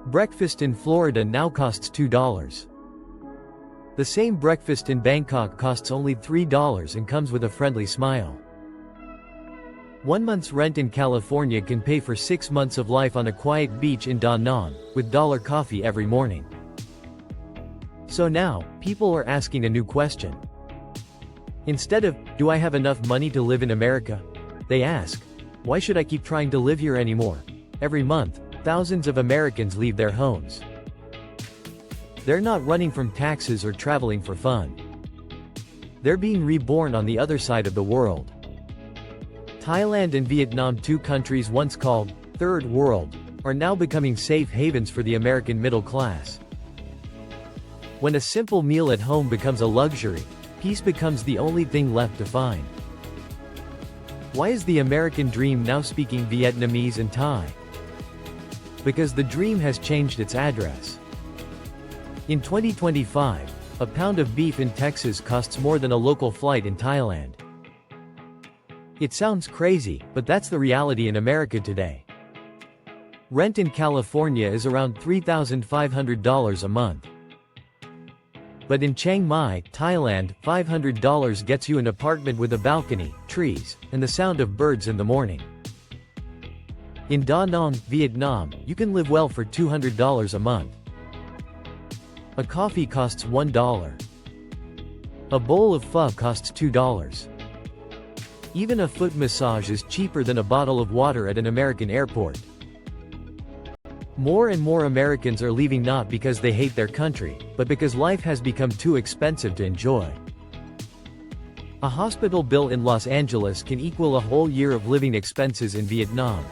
Breakfast in Florida now costs $2. The same breakfast in Bangkok costs only $3 and comes with a friendly smile. 1 month's rent in California can pay for 6 months of life on a quiet beach in Da Nang, with dollar coffee every morning. So now, people are asking a new question. Instead of, do I have enough money to live in America? They ask, why should I keep trying to live here anymore? Every month, thousands of Americans leave their homes. They're not running from taxes or traveling for fun. They're being reborn on the other side of the world. Thailand and Vietnam, two countries once called Third World, are now becoming safe havens for the American middle class. When a simple meal at home becomes a luxury, peace becomes the only thing left to find. Why is the American dream now speaking Vietnamese and Thai? Because the dream has changed its address. In 2025, a pound of beef in Texas costs more than a local flight in Thailand. It sounds crazy, but that's the reality in America today. Rent in California is around $3,500 a month. But in Chiang Mai, Thailand, $500 gets you an apartment with a balcony, trees, and the sound of birds in the morning. In Da Nang, Vietnam, you can live well for $200 a month. A coffee costs $1. A bowl of pho costs $2. Even a foot massage is cheaper than a bottle of water at an American airport. More and more Americans are leaving not because they hate their country, but because life has become too expensive to enjoy. A hospital bill in Los Angeles can equal a whole year of living expenses in Vietnam.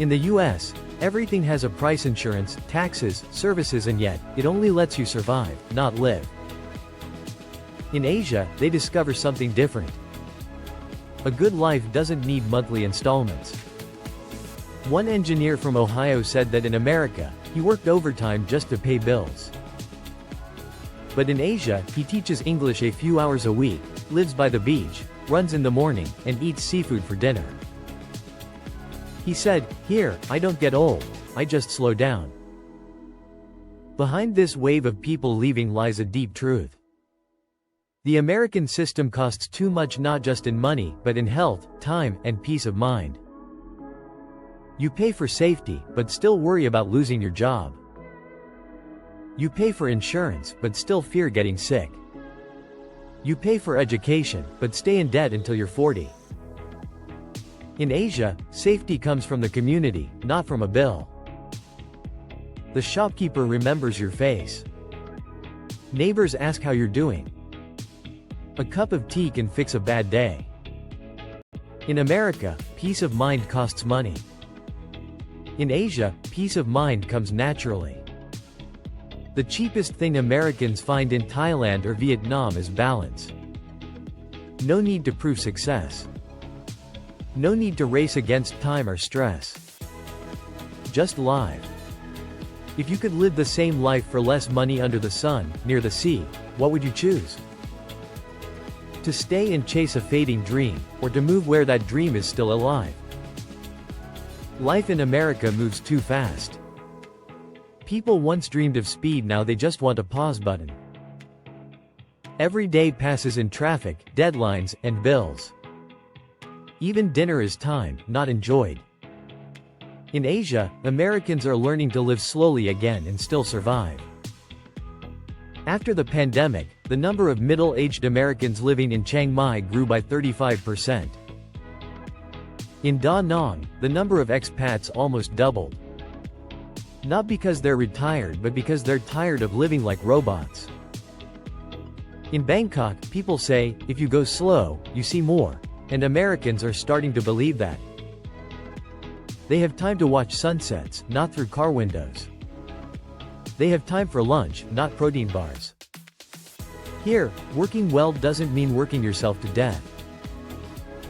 In the US, everything has a price: insurance, taxes, services, and yet, it only lets you survive, not live. In Asia, they discover something different. A good life doesn't need monthly installments. One engineer from Ohio said that in America, he worked overtime just to pay bills. But in Asia, he teaches English a few hours a week, lives by the beach, runs in the morning, and eats seafood for dinner. He said, "Here, I don't get old, I just slow down." Behind this wave of people leaving lies a deep truth. The American system costs too much, not just in money, but in health, time, and peace of mind. You pay for safety, but still worry about losing your job. You pay for insurance, but still fear getting sick. You pay for education, but stay in debt until you're 40. In Asia, safety comes from the community, not from a bill. The shopkeeper remembers your face. Neighbors ask how you're doing. A cup of tea can fix a bad day. In America, peace of mind costs money. In Asia, peace of mind comes naturally. The cheapest thing Americans find in Thailand or Vietnam is balance. No need to prove success. No need to race against time or stress. Just live. If you could live the same life for less money under the sun, near the sea, what would you choose? To stay and chase a fading dream, or to move where that dream is still alive? Life in America moves too fast. People once dreamed of speed, now they just want a pause button. Every day passes in traffic, deadlines, and bills. Even dinner is timed, not enjoyed. In Asia, Americans are learning to live slowly again and still survive. After the pandemic, the number of middle-aged Americans living in Chiang Mai grew by 35%. In Da Nang, the number of expats almost doubled. Not because they're retired, but because they're tired of living like robots. In Bangkok, people say, if you go slow, you see more, and Americans are starting to believe that. They have time to watch sunsets, not through car windows. They have time for lunch, not protein bars. Here, working well doesn't mean working yourself to death.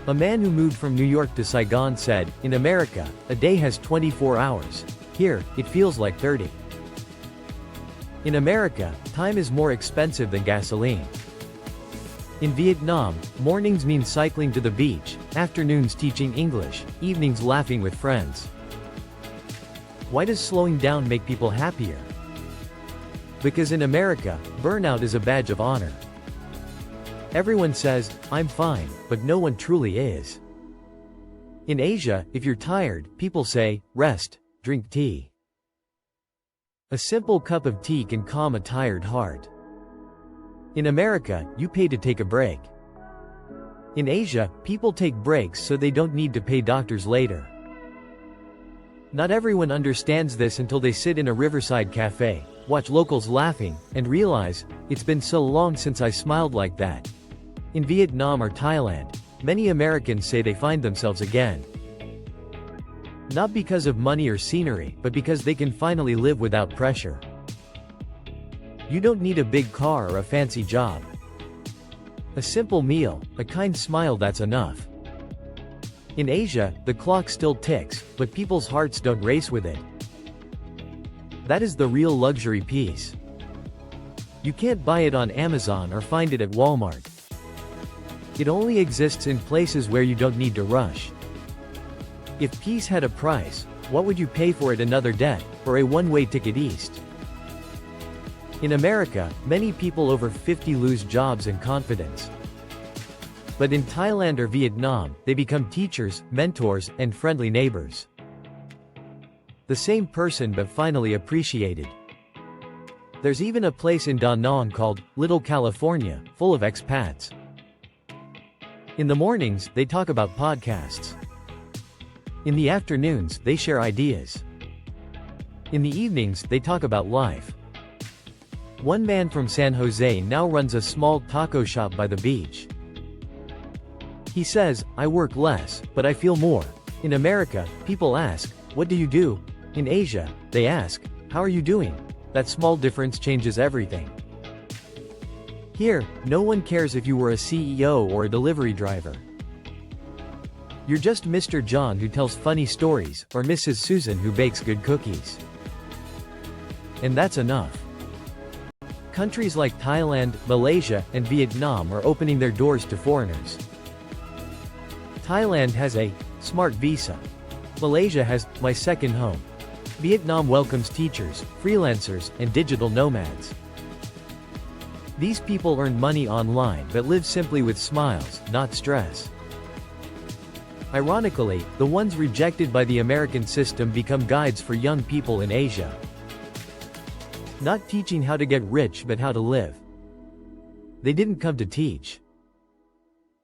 A man who moved from New York to Saigon said, in America, a day has 24 hours. Here, it feels like 30. In America, time is more expensive than gasoline. In Vietnam, mornings mean cycling to the beach, afternoons teaching English, evenings laughing with friends. Why does slowing down make people happier? Because in America, burnout is a badge of honor. Everyone says, "I'm fine," but no one truly is. In Asia, if you're tired, people say, "Rest, drink tea." A simple cup of tea can calm a tired heart. In America, you pay to take a break. In Asia, people take breaks so they don't need to pay doctors later. Not everyone understands this until they sit in a riverside cafe, watch locals laughing, and realize, it's been so long since I smiled like that. In Vietnam or Thailand, many Americans say they find themselves again. Not because of money or scenery, but because they can finally live without pressure. You don't need a big car or a fancy job. A simple meal, a kind smile, that's enough. In Asia, the clock still ticks, but people's hearts don't race with it. That is the real luxury piece. You can't buy it on Amazon or find it at Walmart. It only exists in places where you don't need to rush. If peace had a price, what would you pay for it? Another debt, or a one-way ticket east? In America, many people over 50 lose jobs and confidence. But in Thailand or Vietnam, they become teachers, mentors, and friendly neighbors. The same person but finally appreciated. There's even a place in Da Nang called Little California, full of expats. In the mornings, they talk about podcasts. In the afternoons, they share ideas. In the evenings, they talk about life. One man from San Jose now runs a small taco shop by the beach. He says, "I work less, but I feel more." In America, people ask, "What do you do?" In Asia, they ask, "How are you doing?" That small difference changes everything. Here, no one cares if you were a CEO or a delivery driver. You're just Mr. John who tells funny stories, or Mrs. Susan who bakes good cookies. And that's enough. Countries like Thailand, Malaysia, and Vietnam are opening their doors to foreigners. Thailand has a smart visa. Malaysia has my second home. Vietnam welcomes teachers, freelancers, and digital nomads. These people earn money online but live simply with smiles, not stress. Ironically, the ones rejected by the American system become guides for young people in Asia. Not teaching how to get rich but how to live. They didn't come to teach.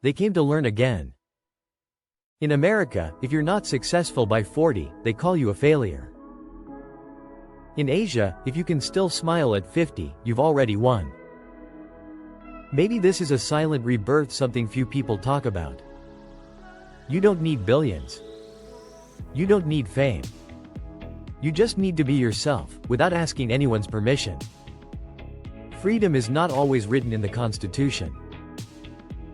They came to learn again. In America, if you're not successful by 40, they call you a failure. In Asia, if you can still smile at 50, you've already won. Maybe this is a silent rebirth, something few people talk about. You don't need billions. You don't need fame. You just need to be yourself, without asking anyone's permission. Freedom is not always written in the Constitution.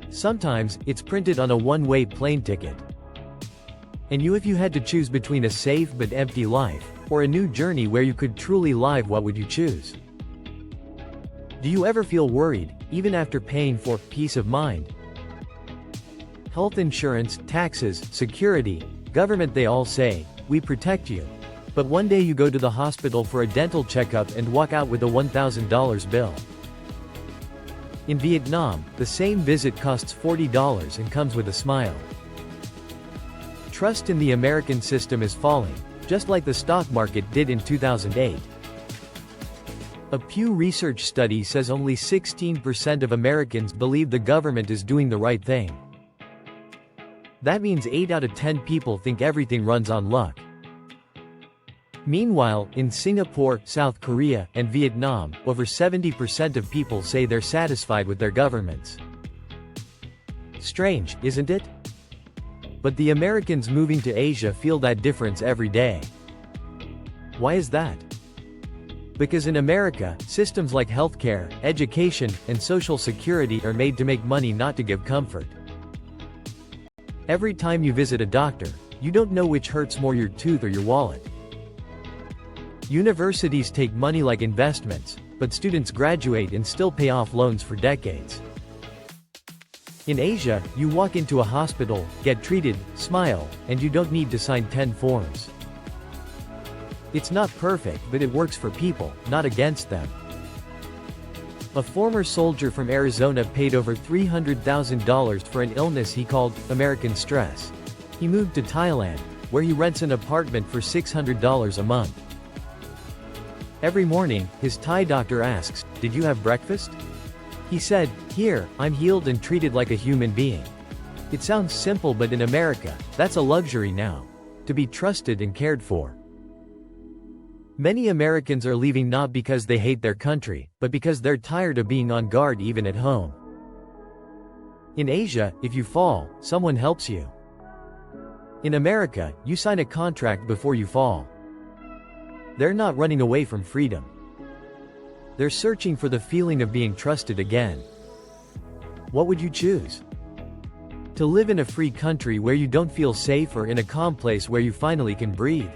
Sometimes, it's printed on a one-way plane ticket. And if you had to choose between a safe but empty life, or a new journey where you could truly live, what would you choose? Do you ever feel worried, even after paying for peace of mind? Health insurance, taxes, security, government, they all say, "We protect you." But one day you go to the hospital for a dental checkup and walk out with a $1,000 bill. In Vietnam, the same visit costs $40 and comes with a smile. Trust in the American system is falling, just like the stock market did in 2008. A Pew Research study says only 16% of Americans believe the government is doing the right thing. That means 8 out of 10 people think everything runs on luck. Meanwhile, in Singapore, South Korea, and Vietnam, over 70% of people say they're satisfied with their governments. Strange, isn't it? But the Americans moving to Asia feel that difference every day. Why is that? Because in America, systems like healthcare, education, and social security are made to make money, not to give comfort. Every time you visit a doctor, you don't know which hurts more, your tooth or your wallet. Universities take money like investments, but students graduate and still pay off loans for decades. In Asia, you walk into a hospital, get treated, smile, and you don't need to sign 10 forms. It's not perfect, but it works for people, not against them. A former soldier from Arizona paid over $300,000 for an illness he called American stress. He moved to Thailand, where he rents an apartment for $600 a month. Every morning, his Thai doctor asks, "Did you have breakfast?" He said, "Here, I'm healed and treated like a human being." It sounds simple, but in America, that's a luxury now. To be trusted and cared for. Many Americans are leaving not because they hate their country, but because they're tired of being on guard even at home. In Asia, if you fall, someone helps you. In America, you sign a contract before you fall. They're not running away from freedom. They're searching for the feeling of being trusted again. What would you choose? To live in a free country where you don't feel safe, or in a calm place where you finally can breathe?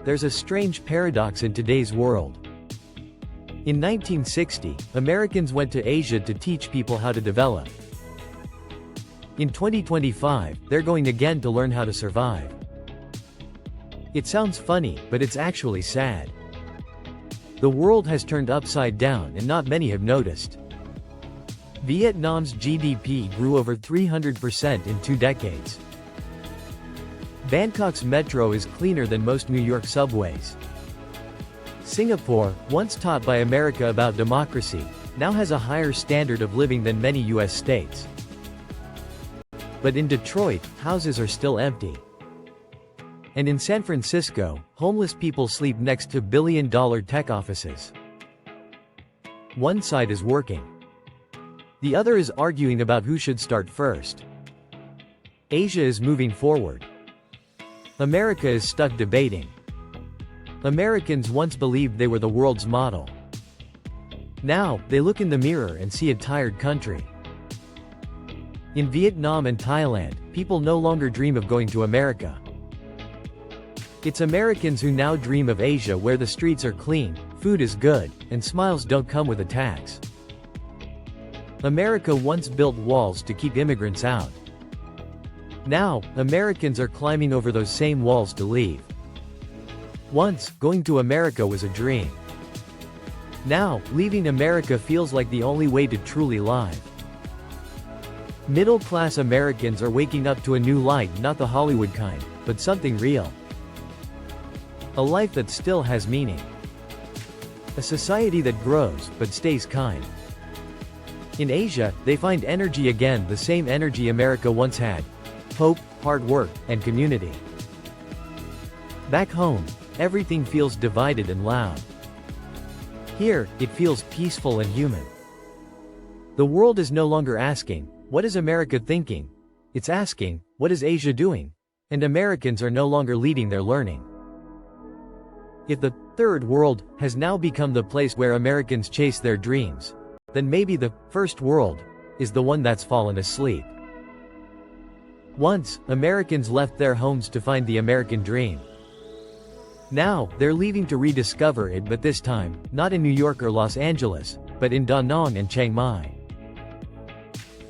There's a strange paradox in today's world. In 1960, Americans went to Asia to teach people how to develop. In 2025, they're going again to learn how to survive. It sounds funny, but it's actually sad. The world has turned upside down and not many have noticed. Vietnam's GDP grew over 300% in 2 decades. Bangkok's metro is cleaner than most New York subways. Singapore, once taught by America about democracy, now has a higher standard of living than many US states. But in Detroit, houses are still empty. And in San Francisco, homeless people sleep next to billion-dollar tech offices. One side is working. The other is arguing about who should start first. Asia is moving forward. America is stuck debating. Americans once believed they were the world's model. Now, they look in the mirror and see a tired country. In Vietnam and Thailand, people no longer dream of going to America. It's Americans who now dream of Asia, where the streets are clean, food is good, and smiles don't come with a tax. America once built walls to keep immigrants out. Now, Americans are climbing over those same walls to leave. Once, going to America was a dream. Now, leaving America feels like the only way to truly live. Middle-class Americans are waking up to a new light, not the Hollywood kind, but something real. A life that still has meaning. A society that grows, but stays kind. In Asia, they find energy again, the same energy America once had. Hope, hard work, and community. Back home, everything feels divided and loud. Here, it feels peaceful and human. The world is no longer asking, "What is America thinking?" It's asking, "What is Asia doing?" And Americans are no longer leading, they're learning. If the third world has now become the place where Americans chase their dreams, then maybe the first world is the one that's fallen asleep. Once, Americans left their homes to find the American dream. Now, they're leaving to rediscover it, but this time, not in New York or Los Angeles, but in Da Nang and Chiang Mai.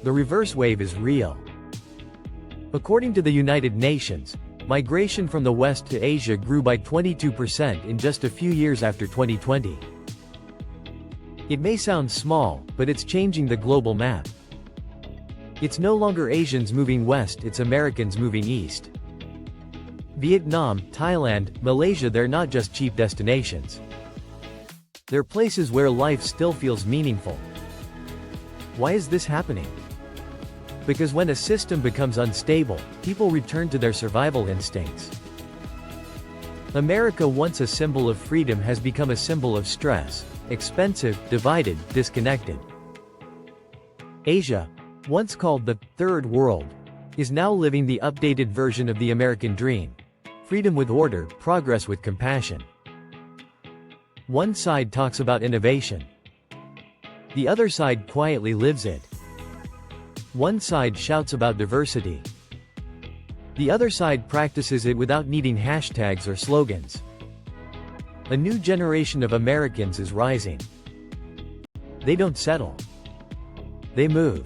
The reverse wave is real. According to the United Nations, migration from the West to Asia grew by 22% in just a few years after 2020. It may sound small, but it's changing the global map. It's no longer Asians moving west, it's Americans moving east. Vietnam, Thailand, Malaysia, they're not just cheap destinations. They're places where life still feels meaningful. Why is this happening? Because when a system becomes unstable, people return to their survival instincts. America, once a symbol of freedom, has become a symbol of stress, expensive, divided, disconnected. Asia, once called the third world, is now living the updated version of the American dream. Freedom with order, progress with compassion. One side talks about innovation. The other side quietly lives it. One side shouts about diversity. The other side practices it without needing hashtags or slogans. A new generation of Americans is rising. They don't settle. They move.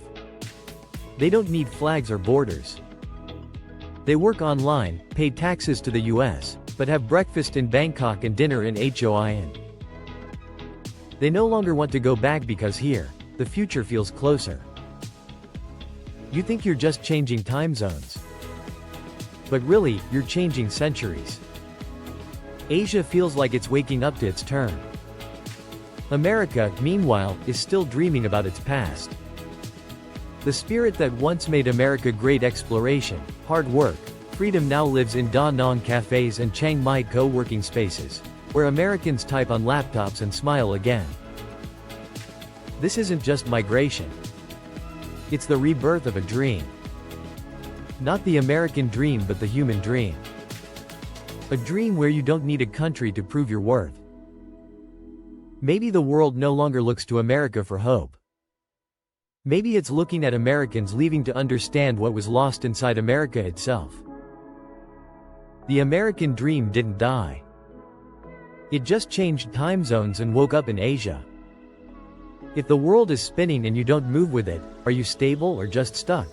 They don't need flags or borders. They work online, pay taxes to the US, but have breakfast in Bangkok and dinner in Hoin. They no longer want to go back because here, the future feels closer. You think you're just changing time zones. But really, you're changing centuries. Asia feels like it's waking up to its turn. America, meanwhile, is still dreaming about its past. The spirit that once made America great, exploration, hard work, freedom, now lives in Da Nang cafes and Chiang Mai co-working spaces, where Americans type on laptops and smile again. This isn't just migration. It's the rebirth of a dream. Not the American dream, but the human dream. A dream where you don't need a country to prove your worth. Maybe the world no longer looks to America for hope. Maybe it's looking at Americans leaving to understand what was lost inside America itself. The American dream didn't die. It just changed time zones and woke up in Asia. If the world is spinning and you don't move with it, are you stable or just stuck?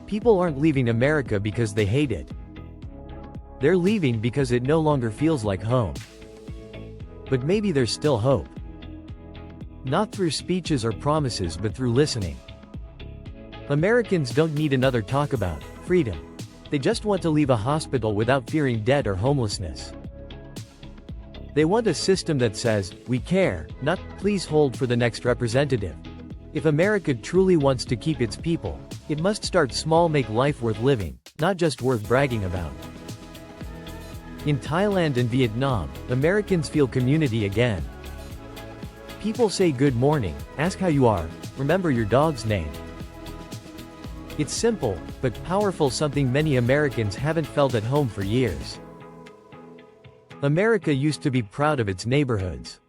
People aren't leaving America because they hate it. They're leaving because it no longer feels like home. But maybe there's still hope. Not through speeches or promises, but through listening. Americans don't need another talk about freedom. They just want to leave a hospital without fearing debt or homelessness. They want a system that says, "We care," not "Please hold for the next representative." If America truly wants to keep its people, it must start small, make life worth living, not just worth bragging about. In Thailand and Vietnam, Americans feel community again. People say good morning, ask how you are, remember your dog's name. It's simple, but powerful, something many Americans haven't felt at home for years. America used to be proud of its neighborhoods.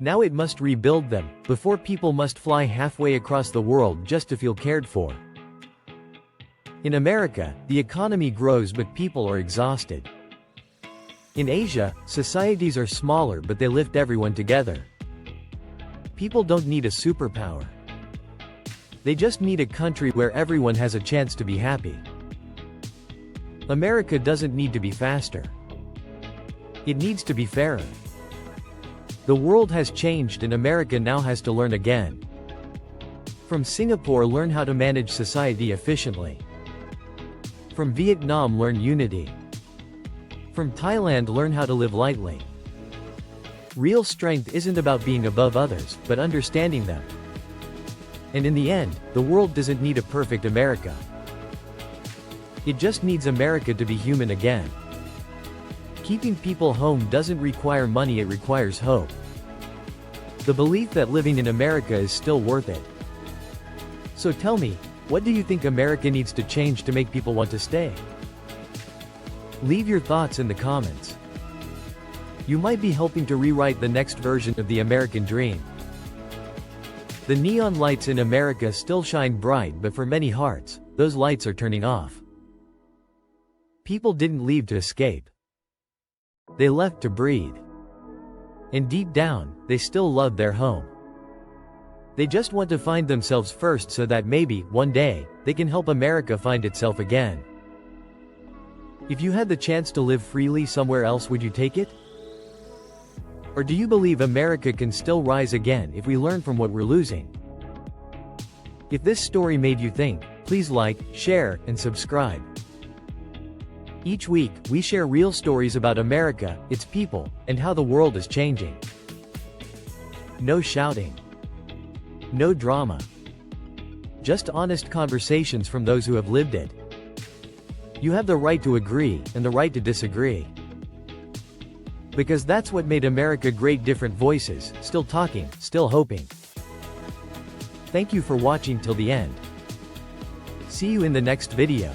Now it must rebuild them, before people must fly halfway across the world just to feel cared for. In America, the economy grows but people are exhausted. In Asia, societies are smaller but they lift everyone together. People don't need a superpower. They just need a country where everyone has a chance to be happy. America doesn't need to be faster. It needs to be fairer. The world has changed and America now has to learn again. From Singapore, learn how to manage society efficiently. From Vietnam, learn unity. From Thailand, learn how to live lightly. Real strength isn't about being above others, but understanding them. And in the end, the world doesn't need a perfect America. It just needs America to be human again. Keeping people home doesn't require money, it requires hope. The belief that living in America is still worth it. So tell me, what do you think America needs to change to make people want to stay? Leave your thoughts in the comments. You might be helping to rewrite the next version of the American dream. The neon lights in America still shine bright, but for many hearts, those lights are turning off. People didn't leave to escape. They left to breathe. And deep down, they still love their home. They just want to find themselves first so that maybe, one day, they can help America find itself again. If you had the chance to live freely somewhere else, would you take it? Or do you believe America can still rise again if we learn from what we're losing? If this story made you think, please like, share, and subscribe. Each week, we share real stories about America, its people, and how the world is changing. No shouting. No drama. Just honest conversations from those who have lived it. You have the right to agree, and the right to disagree. Because that's what made America great, different voices, still talking, still hoping. Thank you for watching till the end. See you in the next video.